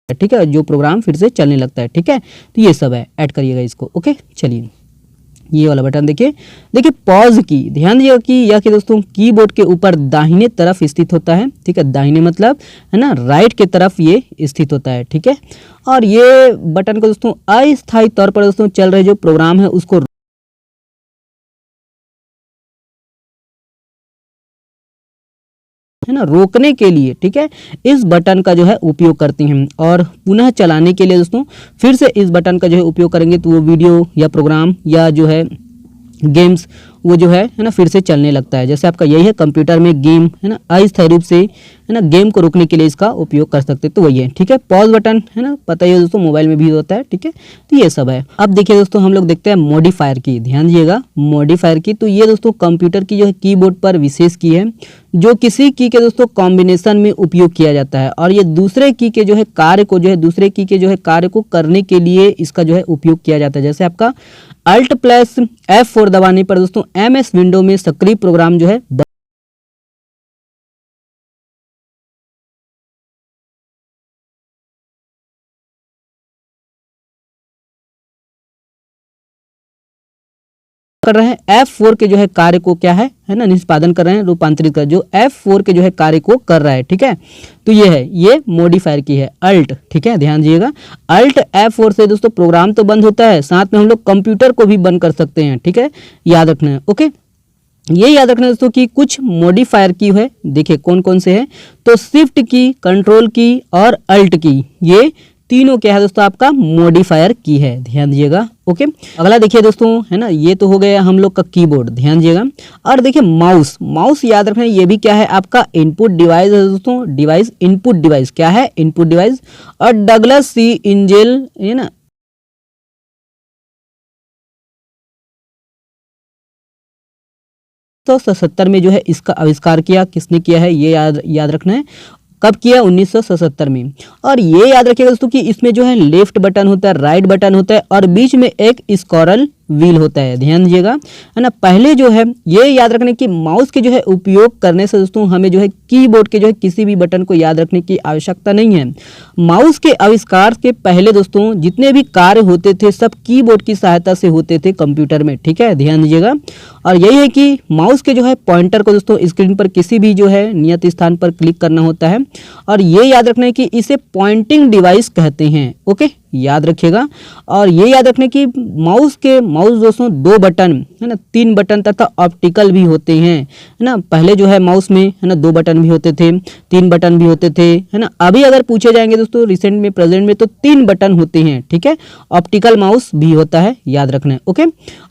ठीक है, जो प्रोग्राम फिर से चलने लगता है। ठीक है, तो ये सब है, ऐड करिएगा इसको। ओके, चलिए, ये वाला बटन देखिए पॉज की, ध्यान दीजिएगा कि यह कि दोस्तों कीबोर्ड के ऊपर दाहिने तरफ स्थित होता है। ठीक है, दाहिने मतलब है ना राइट के तरफ ये स्थित होता है। ठीक है, और ये बटन को दोस्तों अस्थायी तौर पर दोस्तों चल रहे जो प्रोग्राम है उसको है ना रोकने के लिए, ठीक है, इस बटन का जो है उपयोग करते हैं। और पुनः चलाने के लिए दोस्तों फिर से इस बटन का जो है उपयोग करेंगे तो वो वीडियो या प्रोग्राम या जो है गेम्स वो जो है ना फिर से चलने लगता है। जैसे आपका यही है कंप्यूटर में गेम है ना अस्थायी रूप से है ना गेम को रोकने के लिए इसका उपयोग कर सकते हैं, तो वही है। ठीक है, पॉज बटन है ना पता ही है दोस्तों मोबाइल में भी होता है। ठीक है, तो ये सब है। अब देखिए दोस्तों हम लोग देखते हैं मॉडिफायर की, ध्यान दीजिएगा मॉडिफायर की। तो ये दोस्तों कंप्यूटर की जो है कीबोर्ड पर विशेष की है जो किसी की के दोस्तों कॉम्बिनेशन में उपयोग किया जाता है और ये दूसरे की के जो है कार्य को जो है दूसरे की के जो है कार्य को करने के लिए इसका जो है उपयोग किया जाता है। जैसे आपका अल्ट प्लस F4 दबाने पर दोस्तों MS विंडो में सक्रिय प्रोग्राम जो है कर रहे हैं। F4 के जो है कार्य को क्या है ना निष्पादन कर रहे हैं, रूपांतरित कर, जो F4 के जो है कार्य को कर रहा है। ठीक है, तो ये है, ये मॉडिफायर की है अल्ट। ठीक है, ध्यान दीजिएगा अल्ट F4 से दोस्तों प्रोग्राम तो बंद होता है, साथ में हम लोग कंप्यूटर को भी बंद कर सकते हैं। ठीक है, याद रखना है। ओके, ये याद रखना दोस्तों कि कुछ मॉडिफायर की है, देखिए कौन कौन से हैं, तो शिफ्ट की, कंट्रोल की और अल्ट की, ये तीनों क्या है दोस्तों आपका मॉडिफायर की है, ध्यान दीजिएगा। ओके, अगला देखिए दोस्तों है ना ये तो हो गया हम लोग का कीबोर्ड, ध्यान दीजिएगा। और देखिए माउस याद रखना ये भी क्या है आपका इनपुट डिवाइस है दोस्तों, डिवाइस इनपुट डिवाइस क्या है इनपुट डिवाइस। और डगलस सी इंजेल है ना 1977 में जो है इसका आविष्कार किया, किसने किया है ये याद रखना है, कब किया 1977 में। और ये याद रखिएगा दोस्तों कि इसमें जो है लेफ्ट बटन होता है, राइट बटन होता है और बीच में एक स्क्रॉल व्हील होता है, ध्यान दीजिएगा है ना। पहले जो है ये याद रखना कि माउस के जो है उपयोग करने से दोस्तों हमें जो है कीबोर्ड के जो है किसी भी बटन को याद रखने की आवश्यकता नहीं है। माउस के आविष्कार के पहले दोस्तों जितने भी कार्य होते थे सब कीबोर्ड की सहायता से होते थे कंप्यूटर में, ठीक है, ध्यान दीजिएगा। और यही है कि माउस के जो है पॉइंटर को दोस्तों स्क्रीन पर किसी भी जो है नियत स्थान पर क्लिक करना होता है और ये याद रखना है कि इसे पॉइंटिंग डिवाइस कहते हैं। ओके, याद रखिएगा। और ये याद रखने की माउस दोस्तों 2 बटन है ना, 3 बटन तथा ऑप्टिकल भी होते हैं, है ना। पहले जो है माउस में है ना 2 बटन भी होते थे, 3 बटन भी होते थे, है ना। अभी अगर पूछे जाएंगे दोस्तों रिसेंट में, प्रेजेंट में, तो 3 बटन होते हैं, ठीक है। ऑप्टिकल माउस भी होता है, याद रखना है। ओके,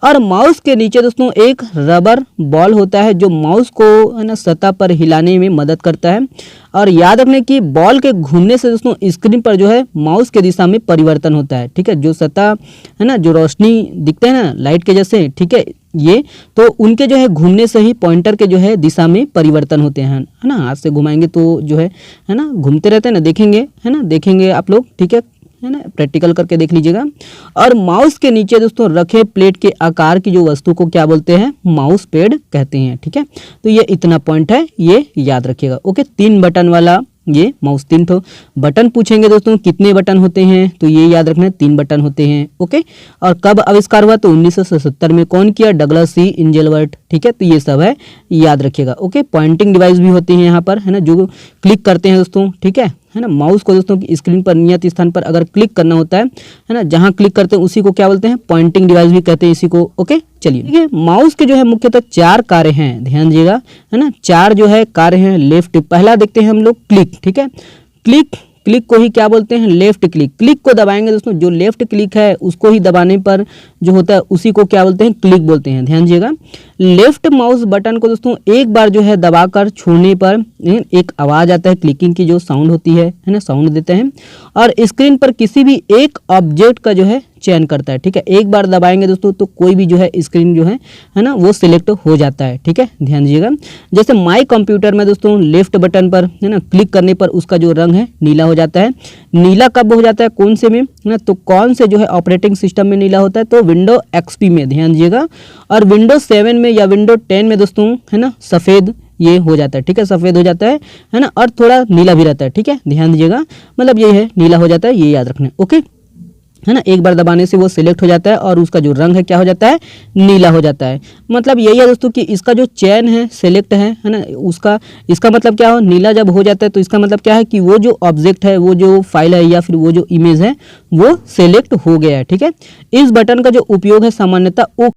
और माउस के नीचे दोस्तों एक रबर बॉल होता है जो माउस को है ना सतह पर हिलाने में मदद करता है। और याद रखने की बॉल के घूमने से दोस्तों स्क्रीन पर जो है माउस के दिशा में परिवर्तन होता है, ठीक है। जो सतह है ना, जो रोशनी दिखते हैं ना लाइट के जैसे, ठीक है, ये तो उनके जो है घूमने से ही पॉइंटर के जो है दिशा में परिवर्तन होते हैं, है ना। हाथ से घुमाएंगे तो जो है ना घूमते रहते हैं ना, देखेंगे, है ना, देखेंगे आप लोग, ठीक है ना, प्रैक्टिकल करके देख लीजिएगा। और माउस के नीचे दोस्तों रखे प्लेट के आकार की जो वस्तु को क्या बोलते हैं, माउस पैड कहते हैं, ठीक है। तो ये इतना पॉइंट है, ये याद रखिएगा। ओके, 3 बटन वाला ये माउस, 3 ठो बटन पूछेंगे दोस्तों कितने बटन होते हैं, तो ये याद रखना है 3 बटन होते हैं। ओके, और कब आविष्कार हुआ, तो 1977 में। कौन किया, डगलस सी एंजेलबर्ट, ठीक है। तो ये सब है, याद रखिएगा। ओके, पॉइंटिंग डिवाइस भी होती है यहाँ पर, है ना, जो क्लिक करते हैं दोस्तों, ठीक है ना। माउस को दोस्तों की स्क्रीन पर नियत स्थान पर अगर क्लिक करना होता है ना, जहां क्लिक करते हैं उसी को क्या बोलते हैं, पॉइंटिंग डिवाइस भी कहते हैं इसी को। ओके, चलिए, ठीक है। माउस के जो है मुख्यतः 4 कार्य हैं, ध्यान दीजिएगा, है ना। 4 जो है कार्य हैं। लेफ्ट, पहला देखते हैं हम लोग क्लिक, ठीक है। क्लिक को ही क्या बोलते हैं, लेफ्ट क्लिक। क्लिक को दबाएंगे दोस्तों, जो लेफ्ट क्लिक है उसको ही दबाने पर जो होता है उसी को क्या बोलते हैं, क्लिक बोलते हैं, ध्यान दीजिएगा। लेफ्ट माउस बटन को दोस्तों एक बार जो है दबाकर छोड़ने पर एक आवाज आता है, क्लिकिंग की जो साउंड होती है ना, साउंड देते हैं। और स्क्रीन पर किसी भी एक ऑब्जेक्ट का जो है चयन करता है, ठीक है। एक बार दबाएंगे दोस्तों तो कोई भी जो है स्क्रीन जो है ना वो सिलेक्ट हो जाता है, ठीक है, ध्यान दीजिएगा। जैसे माई कंप्यूटर में दोस्तों लेफ्ट बटन पर है ना क्लिक करने पर उसका जो रंग है नीला हो जाता है। नीला कब हो जाता है, कौन से में ना, तो कौन से जो है ऑपरेटिंग सिस्टम में नीला होता है, तो विंडो एक्सपी में, ध्यान दीजिएगा। और विंडो 7 में या विंडो 10 में दोस्तों है ना सफ़ेद ये हो जाता है, ठीक है, सफ़ेद हो जाता है ना, और थोड़ा नीला भी रहता है, ठीक है, ध्यान दीजिएगा। मतलब ये है नीला हो जाता है, ये याद रखना है। ओके, है ना, एक बार दबाने से वो सिलेक्ट हो जाता है और उसका जो रंग है क्या हो जाता है, नीला हो जाता है। मतलब यही है दोस्तों कि इसका जो चयन है, सिलेक्ट है ना, उसका इसका मतलब क्या हो, नीला जब हो जाता है तो इसका मतलब क्या है कि वो जो ऑब्जेक्ट है, वो जो फाइल है या फिर वो जो इमेज है वो सिलेक्ट हो गया है, ठीक है। इस बटन का जो उपयोग है सामान्यतः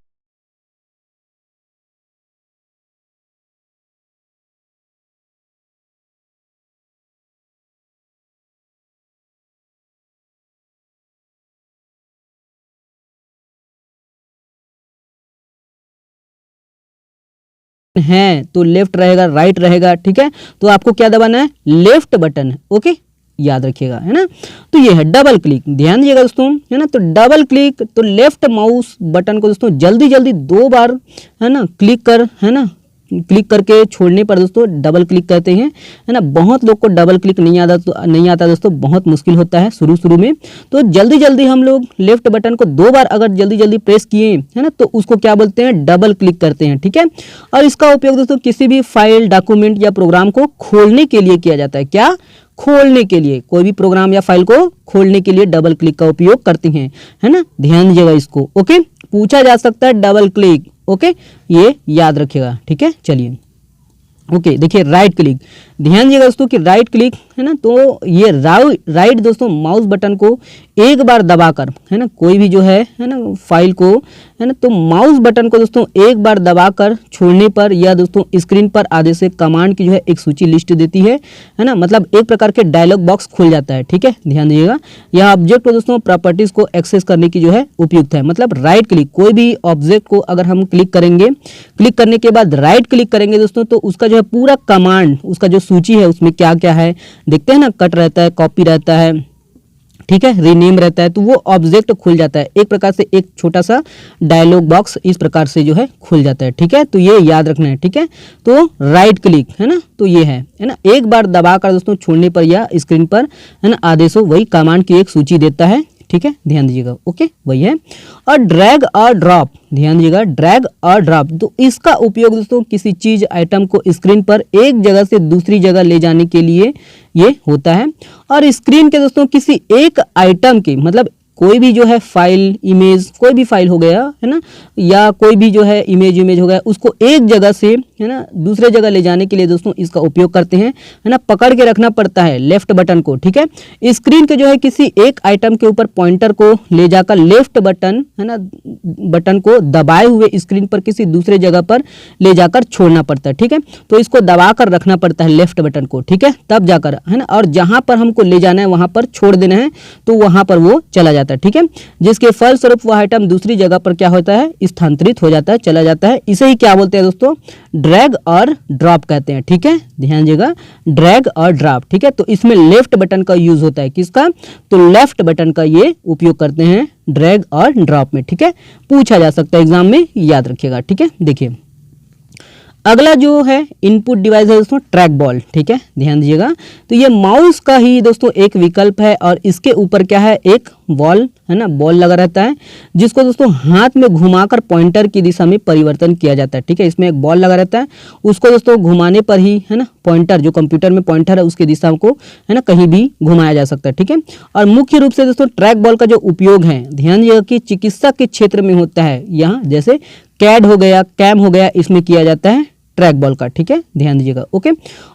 है तो लेफ्ट रहेगा, राइट रहेगा, ठीक है। तो आपको क्या दबाना है, लेफ्ट बटन है। ओके, याद रखिएगा, है ना। तो ये है डबल क्लिक, ध्यान दीजिएगा दोस्तों, है ना। तो डबल क्लिक, तो लेफ्ट माउस बटन को दोस्तों जल्दी जल्दी 2 बार है ना क्लिक कर, है ना, क्लिक करके छोड़ने पर दोस्तों डबल क्लिक कहते हैं, है ना। बहुत लोग को डबल क्लिक नहीं आता दोस्तों, बहुत मुश्किल होता है शुरू में। तो जल्दी जल्दी हम लोग लेफ्ट बटन को 2 बार अगर जल्दी जल्दी प्रेस किए है ना, तो उसको क्या बोलते हैं, डबल क्लिक करते हैं, ठीक है। और इसका उपयोग दोस्तों किसी भी फाइल, डॉक्यूमेंट या प्रोग्राम को खोलने के लिए किया जाता है। क्या, खोलने के लिए, कोई भी प्रोग्राम या फाइल को खोलने के लिए डबल क्लिक का उपयोग करते हैं, है ना, ध्यान दीजिएगा इसको। ओके, पूछा जा सकता है डबल क्लिक, ओके, ये याद रखिएगा, ठीक है। चलिए, ओके, देखिए राइट क्लिक, ध्यान दीजिएगा दोस्तों कि राइट क्लिक है ना, तो ये राइट दोस्तों माउस बटन को एक बार दबाकर है ना कोई भी जो है ना फाइल को है ना, तो माउस बटन को दोस्तों एक बार दबाकर छोड़ने पर यह दोस्तों स्क्रीन पर आदेश से कमांड की जो है एक सूची लिस्ट देती है ना। मतलब एक प्रकार के डायलॉग बॉक्स खुल जाता है, ठीक है, ध्यान दीजिएगा। यह ऑब्जेक्ट को दोस्तों प्रॉपर्टीज को एक्सेस करने की जो है उपयुक्त है। मतलब राइट क्लिक, कोई भी ऑब्जेक्ट को अगर हम क्लिक करेंगे, क्लिक करने के बाद राइट क्लिक करेंगे दोस्तों, तो उसका जो है पूरा कमांड, उसका जो सूची है उसमें क्या क्या है देखते हैं ना, कट रहता है, कॉपी रहता है, ठीक है, रीनेम रहता है, तो वो ऑब्जेक्ट खुल जाता है। एक प्रकार से एक छोटा सा डायलॉग बॉक्स इस प्रकार से जो है खुल जाता है, ठीक है। तो ये याद रखना है, ठीक है। तो राइट क्लिक है ना, तो ये है ना, एक बार दबाकर दोस्तों छोड़ने पर या स्क्रीन पर है ना आदेशों वही कमांड की एक सूची देता है, ठीक है, ध्यान दीजिएगा। ओके, वही है। और ड्रैग और ड्रॉप, ध्यान दीजिएगा, ड्रैग और ड्रॉप, तो इसका उपयोग दोस्तों किसी चीज आइटम को स्क्रीन पर एक जगह से दूसरी जगह ले जाने के लिए ये होता है। और स्क्रीन के दोस्तों किसी एक आइटम की, मतलब कोई भी जो है फाइल, इमेज, कोई भी फाइल हो गया है ना, या कोई भी जो है इमेज हो गया, उसको एक जगह से है ना दूसरे जगह ले जाने के लिए दोस्तों इसका उपयोग करते हैं, है ना। पकड़ के रखना पड़ता है लेफ्ट बटन को, ठीक है। स्क्रीन के जो है किसी एक आइटम के ऊपर पॉइंटर को ले जाकर लेफ्ट बटन, है ना, बटन को दबाए हुए स्क्रीन पर किसी दूसरे जगह पर ले जाकर छोड़ना पड़ता है, ठीक है। तो इसको दबा कर रखना पड़ता है लेफ्ट बटन को, ठीक है, तब जाकर, है ना। और जहां पर हमको ले जाना है वहां पर छोड़ देना है, तो वहां पर वो चला जाता है, ठीक है। जिसके फलस्वरूप वह आइटम दूसरी जगह पर क्या होता है, स्थानांतरित हो जाता है, चला जाता है। इसे ही क्या बोलते हैं दोस्तों, ड्रैग और ड्रॉप कहते हैं, ठीक है, ध्यान दीजिएगा, ड्रैग और ड्रॉप, ठीक है। तो इसमें लेफ्ट बटन का यूज होता है, किसका, तो लेफ्ट बटन का ये उपयोग करते हैं ड्रैग और ड्रॉप में, ठीक है। पूछा जा सकता है एग्जाम में, याद रखिएगा, ठीक है। देखिए अगला जो है इनपुट डिवाइस है दोस्तों ट्रैक बॉल, ठीक है, ध्यान दीजिएगा। तो ये माउस का ही दोस्तों एक विकल्प है, और इसके ऊपर क्या है, एक बॉल, है ना, बॉल लगा रहता है, जिसको दोस्तों हाथ में घुमाकर पॉइंटर की दिशा में परिवर्तन किया जाता है, ठीक है। इसमें एक बॉल लगा रहता है, उसको दोस्तों घुमाने पर ही, है ना, पॉइंटर जो कंप्यूटर में पॉइंटर है उसकी दिशा को, है ना, कहीं भी घुमाया जा सकता है, ठीक है। और मुख्य रूप से दोस्तों ट्रैक बॉल का जो उपयोग है, ध्यान दीजिएगा कि चिकित्सा के क्षेत्र में होता है, यहाँ जैसे कैड हो गया, कैम हो गया, इसमें किया जाता है ट्रैक बॉल का, ठीक है, ध्यान दीजिएगा। ओके,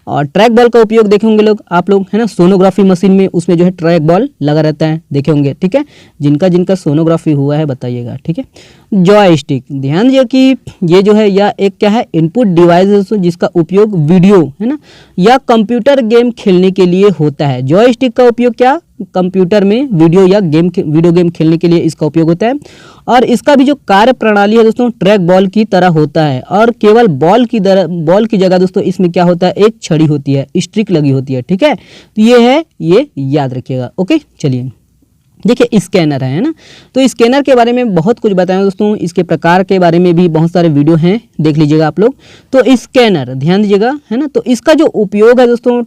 और ट्रैक बॉल का उपयोग देखे होंगे लोग, आप लोग, है ना, सोनोग्राफी मशीन में, उसमें जो है ट्रैक बॉल लगा रहता है, देखे होंगे, ठीक है। जिनका जिनका सोनोग्राफी हुआ है बताइएगा, ठीक है। जॉयस्टिक, ध्यान दीजिए कि ये जो है या एक क्या है, इनपुट डिवाइस जिसका उपयोग वीडियो, है ना, या कंप्यूटर गेम खेलने के लिए होता है। जॉयस्टिक का उपयोग क्या, कंप्यूटर में वीडियो या वीडियो गेम खेलने के लिए इसका उपयोग होता है। और इसका भी जो कार्य प्रणाली है दोस्तों ट्रैक बॉल की तरह होता है, और केवल बॉल की जगह दोस्तों इसमें क्या होता है, एक छड़ी होती है, स्ट्रिक लगी होती है, ठीक है। तो ये है, ये याद रखिएगा। ओके, चलिए देखिए स्कैनर है ना, तो स्कैनर के बारे में बहुत कुछ बताया दोस्तों, इसके प्रकार के बारे में भी बहुत सारे वीडियो हैं, देख लीजिएगा आप लोग। तो स्कैनर ध्यान दीजिएगा, है ना, तो इसका जो उपयोग है दोस्तों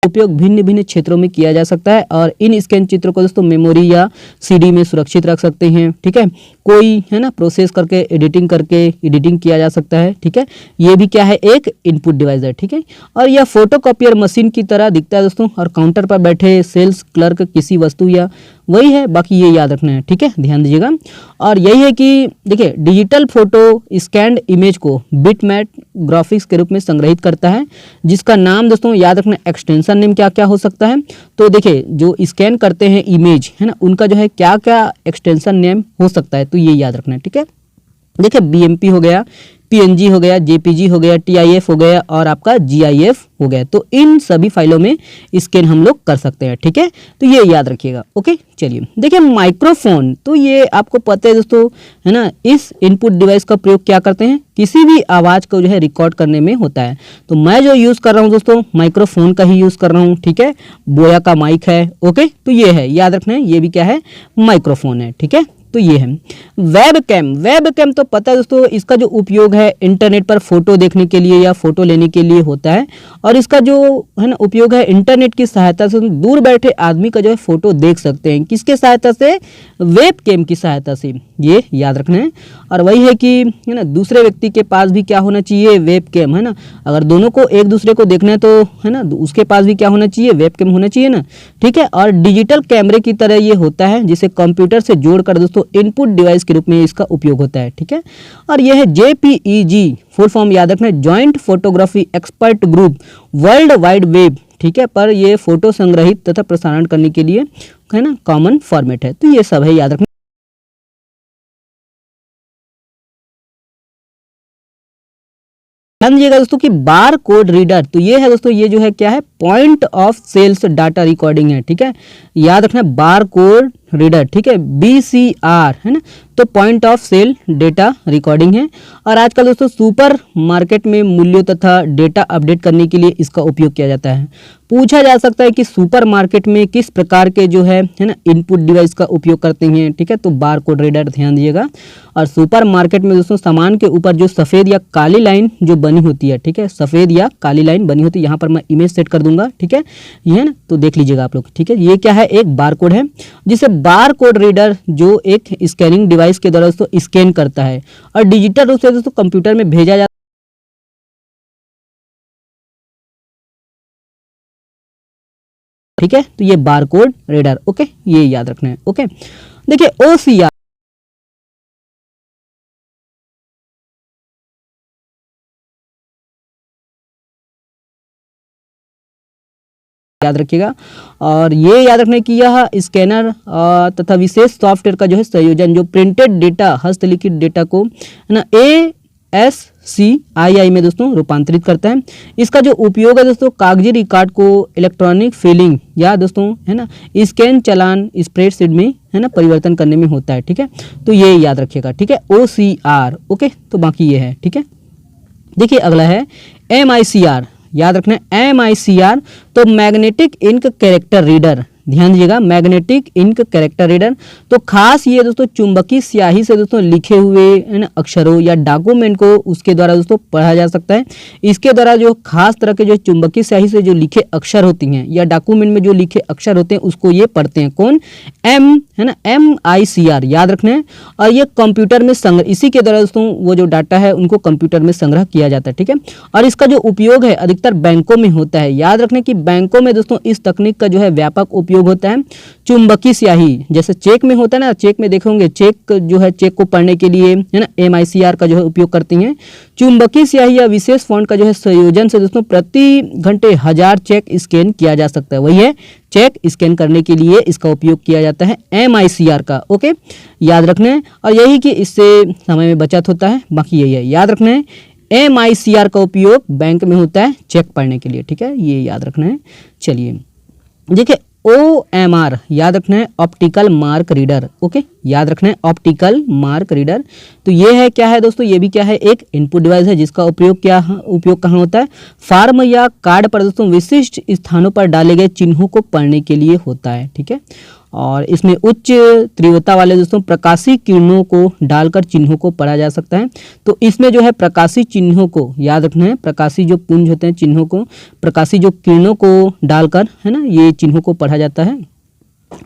उपयोग भिन्न भिन्न क्षेत्रों में किया जा सकता है, और इन स्कैन चित्रों को दोस्तों मेमोरी या सीडी में सुरक्षित रख सकते हैं, ठीक है। कोई, है ना, प्रोसेस करके एडिटिंग किया जा सकता है, ठीक है। ये भी क्या है, एक इनपुट डिवाइस है, ठीक है। और यह फोटोकॉपियर मशीन की तरह दिखता है दोस्तों, और काउंटर पर बैठे सेल्स क्लर्क किसी वस्तु या वही है, बाकी ये याद रखना है, ठीक है, ध्यान दीजिएगा। और यही है कि देखिए डिजिटल फोटो स्कैन्ड इमेज को बिटमैप ग्राफिक्स के रूप में संग्रहित करता है, जिसका नाम दोस्तों याद रखना, एक्सटेंशन नेम क्या क्या हो सकता है। तो देखिए जो स्कैन करते हैं इमेज, है ना, उनका जो है क्या क्या एक्सटेंशन नेम हो सकता है, तो ये याद रखना है, ठीक है। देखिए बीएमपी हो गया, पीएनजी हो गया, जेपीजी हो गया, टीआईएफ हो गया, और आपका जीआईएफ हो गया। तो इन सभी फाइलों में स्कैन हम लोग कर सकते हैं, ठीक है। तो ये याद रखिएगा। ओके, चलिए देखिए माइक्रोफोन, तो ये आपको पता है दोस्तों, है ना, इस इनपुट डिवाइस का प्रयोग क्या करते हैं, किसी भी आवाज़ को जो है रिकॉर्ड करने में होता है। तो मैं जो यूज़ कर रहा हूँ दोस्तों माइक्रोफोन का ही यूज़ कर रहा हूँ, ठीक है। बोया का माइक है, ओके, तो ये है, याद रखना है, ये भी क्या है, माइक्रोफोन है, ठीक है। तो ये है वेब कैम तो पता है दोस्तों, इसका जो उपयोग है इंटरनेट पर फोटो देखने के लिए या फोटो लेने के लिए होता है, और इसका जो है ना उपयोग है इंटरनेट की सहायता से दूर बैठे आदमी का जो है फोटो देख सकते हैं, किसके सहायता से, वेब कैम की सहायता से, ये याद रखना है। और वही है कि, है ना, दूसरे व्यक्ति के पास भी क्या होना चाहिए, वेब कैम, है ना। अगर दोनों को एक दूसरे को देखना है तो, है ना, उसके पास भी क्या होना चाहिए, वेब कैम होना चाहिए ना, ठीक है। और डिजिटल कैमरे की तरह ये होता है, जिसे कंप्यूटर से जोड़कर दोस्तों इनपुट डिवाइस के रूप में इसका उपयोग होता है, ठीक है। और यह है जेपीईजी, फुल फॉर्म याद रखना है, joint photography expert group world wide web, ठीक है। पर ये फोटो संग्रहित तथा प्रसारण करने के लिए, है ना, कॉमन फॉर्मेट है। तो ये सब है, याद रखना। ध्यान दीजिएगा दोस्तों कि बार कोड रीडर, तो ये है दोस्तों, ये जो है क्या है, point of sales data recording है, ठीक है। याद रखना बार कोड रीडर, ठीक है, BCR है ना, तो point of sale data recording है। और आजकल दोस्तों सुपर मार्केट में मूल्यों तथा डेटा अपडेट करने के लिए इसका उपयोग किया जाता है। पूछा जा सकता है कि सुपर मार्केट में किस प्रकार के जो है ना इनपुट डिवाइस का उपयोग करते हैं, ठीक है, तो बार कोड रीडर ध्यान दीजिएगा। और सुपर मार्केट में दोस्तों सामान के ऊपर जो सफ़ेद या काली लाइन जो बनी होती है, ठीक है, सफ़ेद या काली लाइन बनी होती है, यहाँ पर मैं इमेज सेट कर दूंगा, ठीक है, ये है ना, तो देख लीजिएगा आप लोग, ठीक है। ये क्या है, एक बार कोड है, जिसे बार कोड रीडर जो एक स्कैनिंग डिवाइस के द्वारा दोस्तों स्कैन करता है और डिजिटल रूप से दोस्तों कंप्यूटर में भेजा जाता है, ठीक है। तो ये बार कोड रीडर, ओके, ये याद रखना है, ओके। देखिए OCR याद रखिएगा। और ये याद रखना है कि यह स्कैनर तथा विशेष सॉफ्टवेयर का जो है संयोजन जो प्रिंटेड डेटा हस्तलिखित डेटा को है ना ASCII में दोस्तों रूपांतरित करता है। इसका जो उपयोग है दोस्तों कागजी रिकॉर्ड को इलेक्ट्रॉनिक फिलिंग या दोस्तों है ना स्कैन चालान स्प्रेडशीट में है ना परिवर्तन करने में होता है, ठीक है। तो ये याद रखिएगा, ठीक है, OCR, ओके। तो बाकी ये है, ठीक है। देखिए अगला है MICR, याद रखना है MICR, तो मैग्नेटिक इंक कैरेक्टर रीडर, ध्यान दीजिएगा, मैग्नेटिक इंक कैरेक्टर रीडर। तो खास ये दोस्तों चुंबकीय स्याही से दोस्तों लिखे हुए अक्षरों या डॉक्यूमेंट को उसके द्वारा दोस्तों पढ़ा जा सकता है। इसके द्वारा जो खास तरह के जो चुंबकीय स्याही से जो लिखे अक्षर होती हैं या डॉक्यूमेंट में जो लिखे अक्षर होते हैं उसको ये पढ़ते हैं, कौन, है ना MICR, याद रखना है। और ये कंप्यूटर में संग्रह, इसी के द्वारा दोस्तों वो जो डाटा है उनको कंप्यूटर में संग्रह किया जाता है, ठीक है। और इसका जो उपयोग है अधिकतर बैंकों में होता है। याद रखना कि बैंकों में दोस्तों इस तकनीक का जो है व्यापक उपयोग होता है। चुंबकीय स्याही जैसे चेक में होता है ना, चेक में देखे होंगे, चेक जो है चेक को पढ़ने के लिए है ना MICR का जो है उपयोग करती हैं। चुंबकीय स्याही या विशेष फॉन्ट का जो है संयोजन से दोस्तों प्रति घंटे 1000 चेक स्कैन किया जा सकता है। वही है चेक स्कैन करने के लिए इसका उपयोग किया जाता है MICR का, ओके, याद रखना है। और यही कि इससे समय में बचत होता है, बाकी यही है, याद रखना है MICR का उपयोग बैंक में होता है चेक पढ़ने के लिए, ठीक है, ये याद रखना है। चलिए देखिए OMR, याद रखना है ऑप्टिकल मार्क रीडर, ओके, याद रखना है ऑप्टिकल मार्क रीडर। तो ये है क्या है दोस्तों, ये भी क्या है, एक इनपुट डिवाइस है जिसका उपयोग कहाँ होता है, फार्म या कार्ड पर दोस्तों विशिष्ट स्थानों पर डाले गए चिन्हों को पढ़ने के लिए होता है, ठीक है। और इसमें उच्च तीव्रता वाले दोस्तों प्रकाशी किरणों को डालकर चिन्हों को पढ़ा जा सकता है। तो इसमें जो है प्रकाशी चिन्हों को याद रखना है, प्रकाशी जो पुंज होते हैं चिन्हों को, प्रकाशी जो किरणों को डालकर है ना ये चिन्हों को पढ़ा जाता है।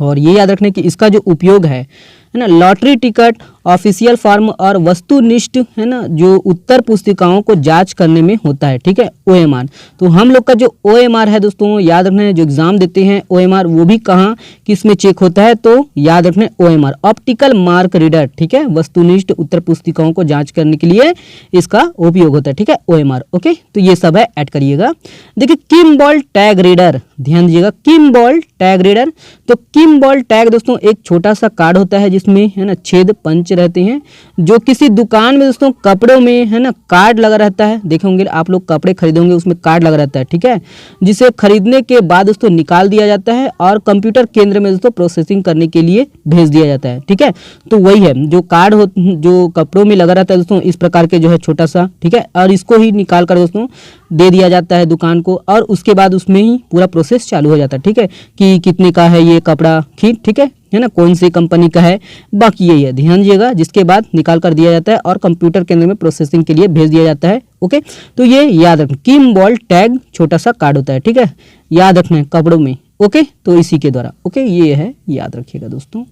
और ये याद रखने कि इसका जो उपयोग है ना लॉटरी टिकट, ऑफिशियल फॉर्म और वस्तुनिष्ठ है ना जो उत्तर पुस्तिकाओं को जांच करने में होता है, ठीक है, OMR। तो हम लोग का जो OMR है दोस्तों याद रखना है, जो एग्जाम देते हैं OMR वो भी कहाँ किस में चेक होता है, तो याद रखना है OMR ऑप्टिकल मार्क रीडर, ठीक है, वस्तुनिष्ठ उत्तर पुस्तिकाओं को जाँच करने के लिए इसका उपयोग होता है, ठीक है, OMR, ओके। तो ये सब है, ऐड करिएगा। देखिए किम्बॉल टैग रीडर, ध्यान दीजिएगा, किम्बॉल टैग रीडर। तो किम्बॉल टैग दोस्तों एक छोटा सा कार्ड होता है जिसमें है ना छेद पंच रहते हैं, जो किसी दुकान में दोस्तों कपड़ों में है ना कार्ड लगा रहता है, देखे होंगे आप लोग कपड़े खरीदोगे उसमें कार्ड लगा रहता है, ठीक है, जिसे खरीदने के बाद दोस्तों निकाल दिया जाता है और कंप्यूटर केंद्र में दोस्तों प्रोसेसिंग करने के लिए भेज दिया जाता है, ठीक है। तो वही है जो कार्ड हो जो कपड़ों में लगा रहता है दोस्तों इस प्रकार के जो है छोटा सा, ठीक है, और इसको ही निकाल कर दोस्तों दे दिया जाता है दुकान को और उसके बाद उसमें ही पूरा प्रोसेस चालू हो जाता है, ठीक है, कि कितने का है ये कपड़ा, ठीक है ना, कौन सी कंपनी का है, बाकी यही है, ध्यान दीजिएगा। जिसके बाद निकाल कर दिया जाता है और कंप्यूटर केंद्र में प्रोसेसिंग के लिए भेज दिया जाता है, ओके। तो ये याद रखना, किम्बॉल टैग छोटा सा कार्ड होता है, ठीक है, याद रखना है कपड़ों में, ओके। तो इसी के द्वारा, ओके, ये है, याद रखिएगा दोस्तों।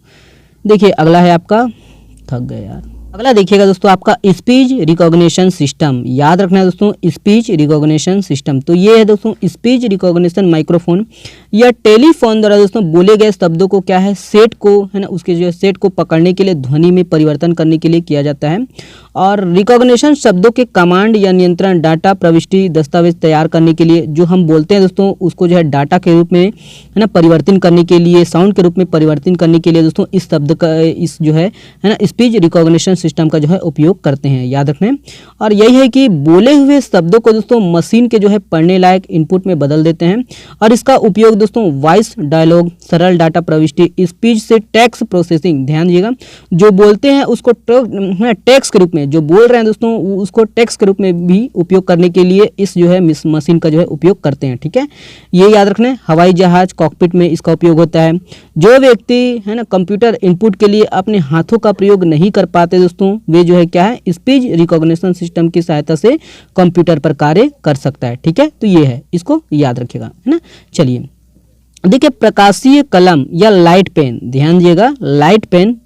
देखिए अगला है आपका, थक गए यार, अगला देखिएगा दोस्तों आपका स्पीच रिकॉग्निशन सिस्टम, याद रखना है दोस्तों स्पीच रिकॉग्निशन सिस्टम। तो ये है दोस्तों स्पीच रिकॉग्निशन माइक्रोफोन या टेलीफोन द्वारा दोस्तों बोले गए शब्दों को क्या है सेट को है ना उसके जो सेट को पकड़ने के लिए ध्वनि में परिवर्तन करने के लिए किया जाता है। और रिकॉग्निशन शब्दों के कमांड या नियंत्रण डाटा प्रविष्टि दस्तावेज तैयार करने के लिए जो हम बोलते हैं दोस्तों, उसको जो है डाटा के रूप में है ना परिवर्तन करने के लिए, साउंड के रूप में परिवर्तन करने के लिए दोस्तों इस शब्द का इस जो है ना स्पीच रिकॉग्निशन सिस्टम का जो है उपयोग करते हैं, याद रखना। और यही है कि बोले हुए शब्दों को दोस्तों मशीन के जो है पढ़ने लायक इनपुट में बदल देते हैं। और इसका उपयोग दोस्तों वॉइस डायलॉग, सरल डाटा प्रविष्टि, स्पीच से टेक्स्ट प्रोसेसिंग, ध्यान दीजिएगा, जो बोलते हैं उसको टेक्स्ट के रूप में, जो बोल रहे हैं दोस्तों उसको टेक्स्ट के रूप में भी उपयोग करने के लिए इस जो है मशीन का जो है उपयोग करते हैं, ठीक है। ये याद रखना है। हवाई जहाज कॉकपिट में इसका उपयोग होता है। जो व्यक्ति है ना कंप्यूटर इनपुट के लिए अपने हाथों का प्रयोग नहीं कर पाते दोस्तों, वे जो है क्या है स्पीच रिकॉग्निशन सिस्टम की सहायता से कंप्यूटर पर कार्य कर सकता है, ठीक है। तो ये है, इसको याद रखिएगा, है ना। चलिए देखिए, प्रकाशीय कलम या लाइट पेन, ध्यान दीजिएगा, लाइट पेन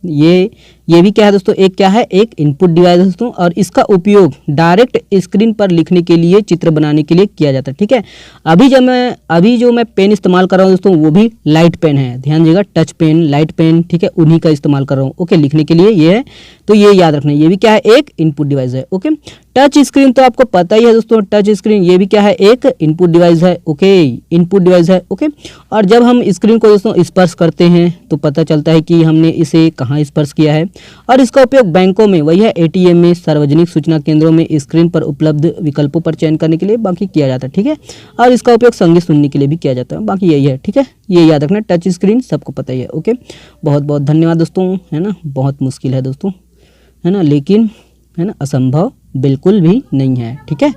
ये भी क्या है दोस्तों, एक क्या है, एक इनपुट डिवाइस है दोस्तों, और इसका उपयोग डायरेक्ट स्क्रीन पर लिखने के लिए, चित्र बनाने के लिए किया जाता है, ठीक है। अभी जो मैं पेन इस्तेमाल कर रहा हूँ दोस्तों वो भी लाइट पेन है, ध्यान दीजिएगा, टच पेन, लाइट पेन, ठीक है, उन्हीं का इस्तेमाल कर रहा हूँ, ओके, लिखने के लिए ये है। तो ये याद रखना है, ये भी क्या है, एक इनपुट डिवाइस है, ओके। टच स्क्रीन तो आपको पता ही है दोस्तों, टच स्क्रीन ये भी क्या है, एक इनपुट डिवाइस है, ओके, इनपुट डिवाइस है, ओके। और जब हम स्क्रीन को दोस्तों स्पर्श करते हैं तो पता चलता है कि हमने इसे कहाँ स्पर्श किया है। और इसका उपयोग बैंकों में, वही है एटीएम में, सार्वजनिक सूचना केंद्रों में स्क्रीन पर उपलब्ध विकल्पों पर चयन करने के लिए बाकी किया जाता है, ठीक है। और इसका उपयोग संगीत सुनने के लिए भी किया जाता है, बाकी यही है, ठीक है। ये याद रखना, टच स्क्रीन सबको पता ही है, ओके। बहुत बहुत धन्यवाद दोस्तों, है ना। बहुत मुश्किल है दोस्तों, है ना, लेकिन है ना असंभव बिल्कुल भी नहीं है, ठीक है।